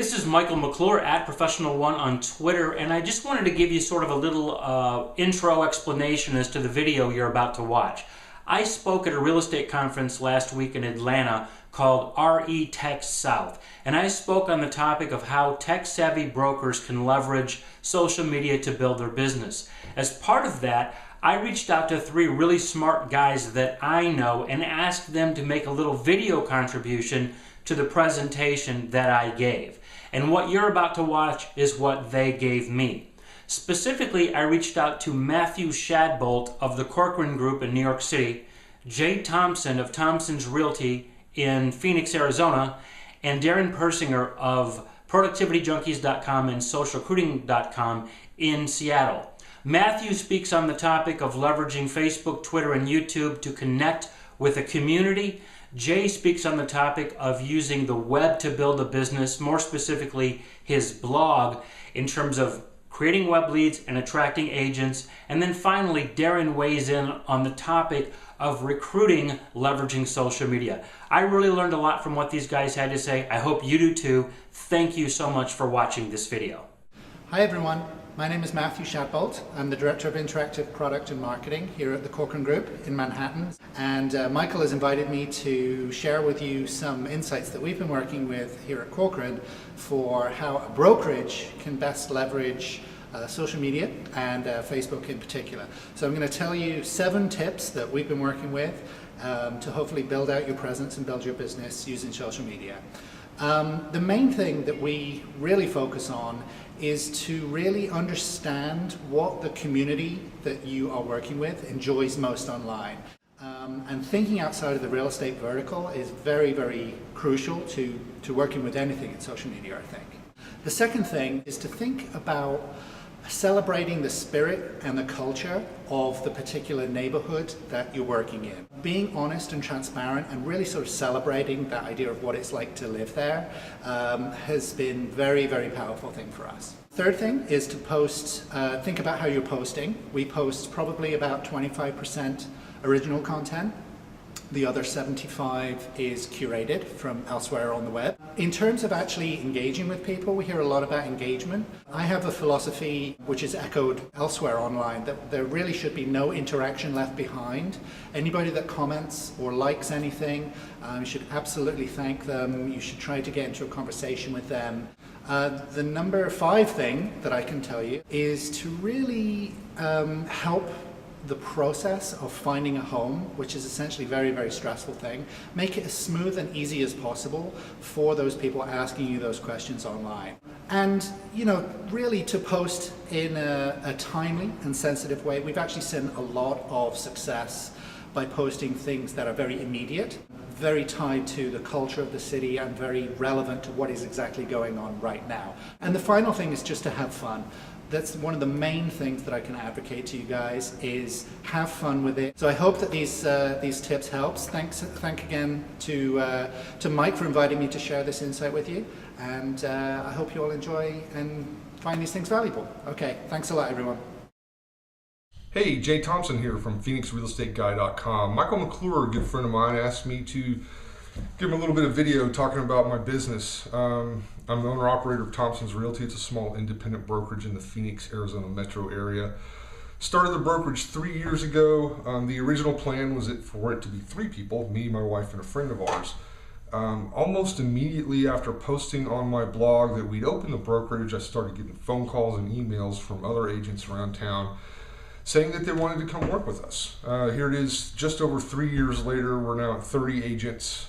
This is Michael McClure at Professional One on Twitter, and I just wanted to give you sort of a little intro explanation as to the video you're about to watch. I spoke at a real estate conference last week in Atlanta called RE Tech South, and I spoke on the topic of how tech-savvy brokers can leverage social media to build their business. As part of that, I reached out to 3 really smart guys that I know and asked them to make a little video contribution to the presentation that I gave. And what you're about to watch is what they gave me. Specifically, I reached out to Matthew Shadbolt of the Corcoran Group in New York City, Jay Thompson of Thompson's Realty in Phoenix, Arizona, and Darren Persinger of ProductivityJunkies.com and SocialRecruiting.com in Seattle. Matthew speaks on the topic of leveraging Facebook, Twitter, and YouTube to connect with a community. Jay speaks on the topic of using the web to build a business, more specifically his blog, in terms of creating web leads and attracting agents. And then finally, Darren weighs in on the topic of recruiting, leveraging social media. I really learned a lot from what these guys had to say. I hope you do too. Thank you so much for watching this video. Hi everyone, my name is Matthew Shadbolt. I'm the Director of Interactive Product and Marketing here at the Corcoran Group in Manhattan. And Michael has invited me to share with you some insights that we've been working with here at Corcoran for how a brokerage can best leverage social media and Facebook in particular. So I'm going to tell you 7 tips that we've been working with to hopefully build out your presence and build your business using social media. The main thing that we really focus on is to really understand what the community that you are working with enjoys most online. And thinking outside of the real estate vertical is very, very crucial to working with anything in social media, I think. The second thing is to think about celebrating the spirit and the culture of the particular neighborhood that you're working in. Being honest and transparent and really sort of celebrating that idea of what it's like to live there has been very, very powerful thing for us. Third thing is to post, think about how you're posting. We post probably about 25% original content. The other 75 is curated from elsewhere on the web. In terms of actually engaging with people, we hear a lot about engagement. I have a philosophy which is echoed elsewhere online that there really should be no interaction left behind. Anybody that comments or likes anything, you should absolutely thank them. You should try to get into a conversation with them. The number 5 thing that I can tell you is to really help the process of finding a home, which is essentially a very, very stressful thing, make it as smooth and easy as possible for those people asking you those questions online. And, you know, really to post in a timely and sensitive way. We've actually seen a lot of success by posting things that are very immediate, very tied to the culture of the city and very relevant to what is exactly going on right now. And the final thing is just to have fun. That's one of the main things that I can advocate to you guys is have fun with it. So I hope that these tips helps. Thank again to Mike for inviting me to share this insight with you, and I hope you all enjoy and find these things valuable. Okay, thanks a lot everyone. Hey, Jay Thompson here from PhoenixRealEstateGuy.com. Michael McClure, a good friend of mine, asked me to give him a little bit of video talking about my business. I'm the owner-operator of Thompson's Realty. It's a small independent brokerage in the Phoenix, Arizona metro area. Started the brokerage 3 years ago. The original plan was for it to be 3 people, me, my wife, and a friend of ours. Almost immediately after posting on my blog that we'd opened the brokerage, I started getting phone calls and emails from other agents around town saying that they wanted to come work with us. Here it is, just over 3 years later, we're now at 30 agents,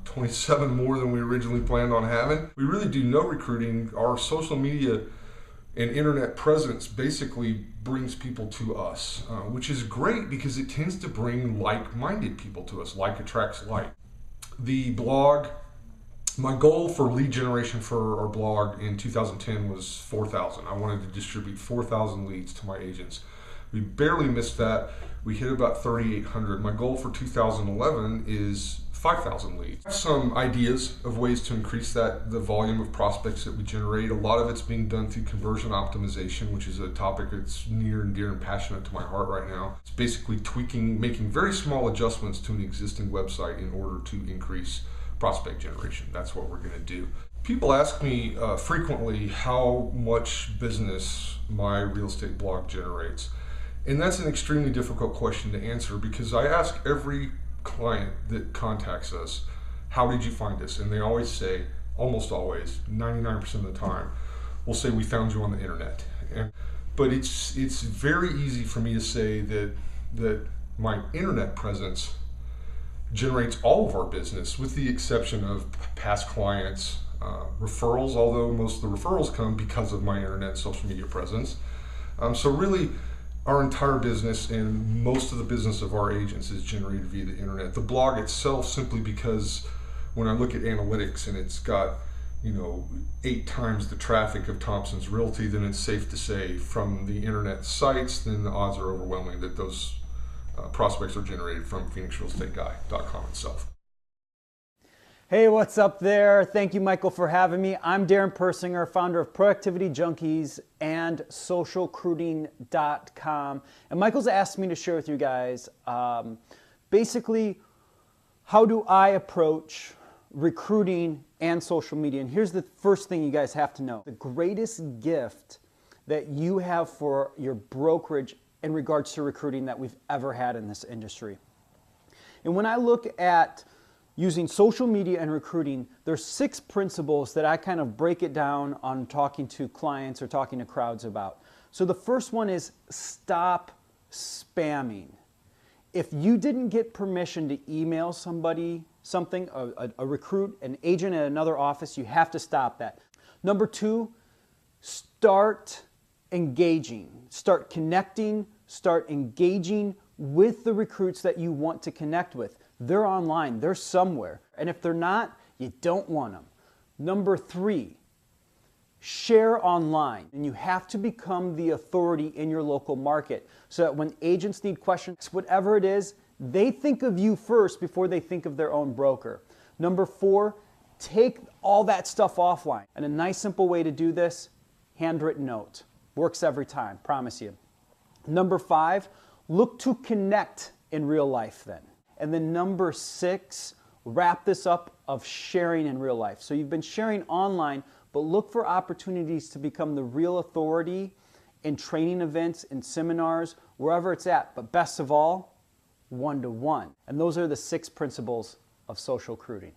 27 more than we originally planned on having. We really do no recruiting. Our social media and internet presence basically brings people to us, which is great because it tends to bring like-minded people to us. Like attracts like. The blog, my goal for lead generation for our blog in 2010 was 4,000. I wanted to distribute 4,000 leads to my agents. We barely missed that. We hit about 3,800. My goal for 2011 is 5,000 leads. Some ideas of ways to increase the volume of prospects that we generate. A lot of it's being done through conversion optimization, which is a topic that's near and dear and passionate to my heart right now. It's basically tweaking, making very small adjustments to an existing website in order to increase prospect generation. That's what we're going to do. People ask me frequently how much business my real estate blog generates. And that's an extremely difficult question to answer because I ask every client that contacts us, how did you find us? And they always say, almost always, 99% of the time, will say, we found you on the internet. But it's very easy for me to say that my internet presence generates all of our business, with the exception of past clients, referrals, although most of the referrals come because of my internet social media presence. So really, our entire business and most of the business of our agents is generated via the internet. The blog itself, simply because when I look at analytics and it's got 8 times the traffic of Thompson's Realty, then it's safe to say from the internet sites, then the odds are overwhelming that those prospects are generated from PhoenixRealEstateGuy.com itself. Hey, what's up there? Thank you, Michael, for having me. I'm Darren Persinger, founder of Productivity Junkies and SocialCruiting.com. And Michael's asked me to share with you guys basically how do I approach recruiting and social media. And here's the first thing you guys have to know. The greatest gift that you have for your brokerage in regards to recruiting that we've ever had in this industry. And when I look at using social media and recruiting, there's 6 principles that I kind of break it down on talking to clients or talking to crowds about. So the first one is stop spamming. If you didn't get permission to email somebody something, a recruit, an agent at another office, you have to stop that. Number 2, start engaging. Start connecting, start engaging with the recruits that you want to connect with. They're online, they're somewhere. And if they're not, you don't want them. Number 3, share online. And you have to become the authority in your local market so that when agents need questions, whatever it is, they think of you first before they think of their own broker. Number 4, take all that stuff offline. And a nice simple way to do this, handwritten note. Works every time, promise you. Number 5, look to connect in real life then. And then number 6, wrap this up of sharing in real life. So you've been sharing online, but look for opportunities to become the real authority in training events, in seminars, wherever it's at. But best of all, one-to-one. And those are the 6 principles of social recruiting.